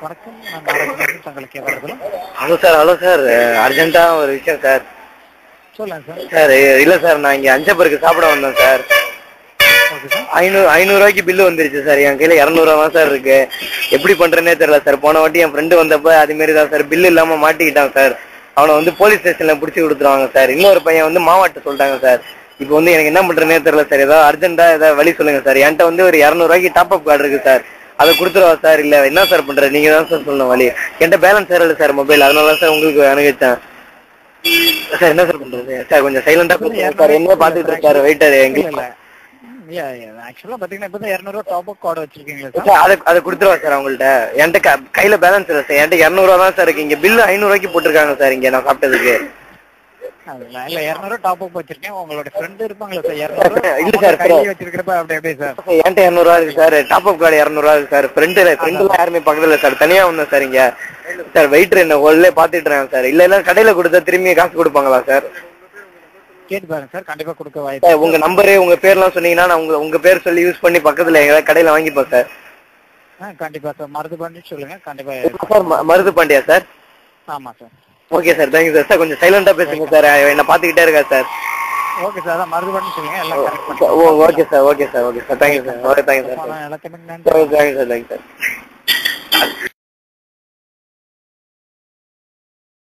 வணக்கம். நான் நாராயணன். தங்களுக்கு எவ்வளவு? ஹலோ சார் அர்ஜென்ட்டா ஒரு விஷயம் சார். சொல்லுங்க சார். சார் இல்ல சார், நான் இங்க அஞ்சப்பருக்கு சாப்பிட வந்தேன் சார். Okay sir. 500 பில்லு வந்துருச்சு சார். என் கையில 200 தான் சார் இருக்கு. எப்படி பண்றேன்னே தெரியல சார். போன வாட்டி என் ஃப்ரெண்டு வந்தப்ப அது மாதிரி தான் சார், பில்லு இல்லாம மாட்டிக்கிட்டான் சார். அவனை வந்து போலீஸ் ஸ்டேஷன்ல பிடிச்சி கொடுத்துருவாங்க சார். இன்னொரு பையன் வந்து மாவாட்ட சொல்லிட்டாங்க சார். இப்போ வந்து எனக்கு என்ன பண்றேன்னே தெரியல சார். ஏதாவது அர்ஜென்ட்டா ஏதாவது வழி சொல்லுங்க சார். என்கிட்ட வந்து ஒரு 200 டாப் அப் கார்டு இருக்கு சார். அதை கொடுத்துருவா சார்? இல்ல என்ன சார் பண்றது, நீங்க தான் சார் சொல்லணும் வழி. என்கிட்ட பேலன்ஸ் சேரல சார் மொபைல், அதனால சார் உங்களுக்கு அணுகிச்சேன் சார். என்ன சார் பண்றது சார்? கொஞ்சம் சைலண்டா பேசுங்க சார். என்ன பாத்துட்டு இருக்காரு வெயிட்டர் எங்க? ஆக்சுவலா பாத்தீங்கன்னா இப்பதான் 200 டாப் அப் கார்டு வச்சிருக்கீங்களா சார்? சார் அதை கொடுத்துருவா சார் அவங்கள்ட்ட. என்கிட்ட கையில பேலன்ஸ் இல்லை சார். என்கிட்ட 200 தான் சார் இருக்கு. இங்க பில்லு 500 போட்டிருக்காங்க சார் இங்க நான் சாப்பிட்டதுக்கு. இல்ல 200 டாப் அப் வச்சிருக்கேன். உங்களோட ஃப்ரெண்ட் இருப்பாங்களா சார்? 200 இல்ல சார், கையில வச்சிருக்கிறப்ப அப்படி எப்படி சார்? என்கிட்ட 200 இருக்கு சார். டாப் அப் கார்டு 200 இருக்கு சார். ஃப்ரெண்ட்ல யாருமே பக்கத்துல இல்ல சார். தனியா வந்தேன் சார் இங்க. சார் வெயிட்டர் என்ன ஹோல்லே பாத்துட்டு இருக்காங்க சார். இல்ல கடையில கொடுத்தா திரும்பி காசு கொடுப்பாங்களா சார்? கேட்டு பாருங்க சார், கண்டிப்பா கொடுக்க வாய்ப்பு. உங்க நம்பரு உங்க பேர்லாம் சொன்னீங்கன்னா நான் உங்க பேர் சொல்லி யூஸ் பண்ணி பக்கத்துல எங்க கடையில வாங்கிப்பேன் சார். கண்டிப்பா சார். மருது பண்ணி சொல்லுங்க கண்டிப்பா சார். மருது பாண்டியா சார்? ஆமா sir. Okay sir, thank you sir. Sir கொஞ்சம் சைலண்டா பேசுங்க சார், என்ன பாத்துக்கிட்டே இருக்கா சார். ஓகே சார், அதான் மருது பண்ணி சொல்லுங்க எல்லாம் correct okay sir. Thank you sir. Okay thank you sir. எல்லாத்தையுமே தேங்க்யூ சார்.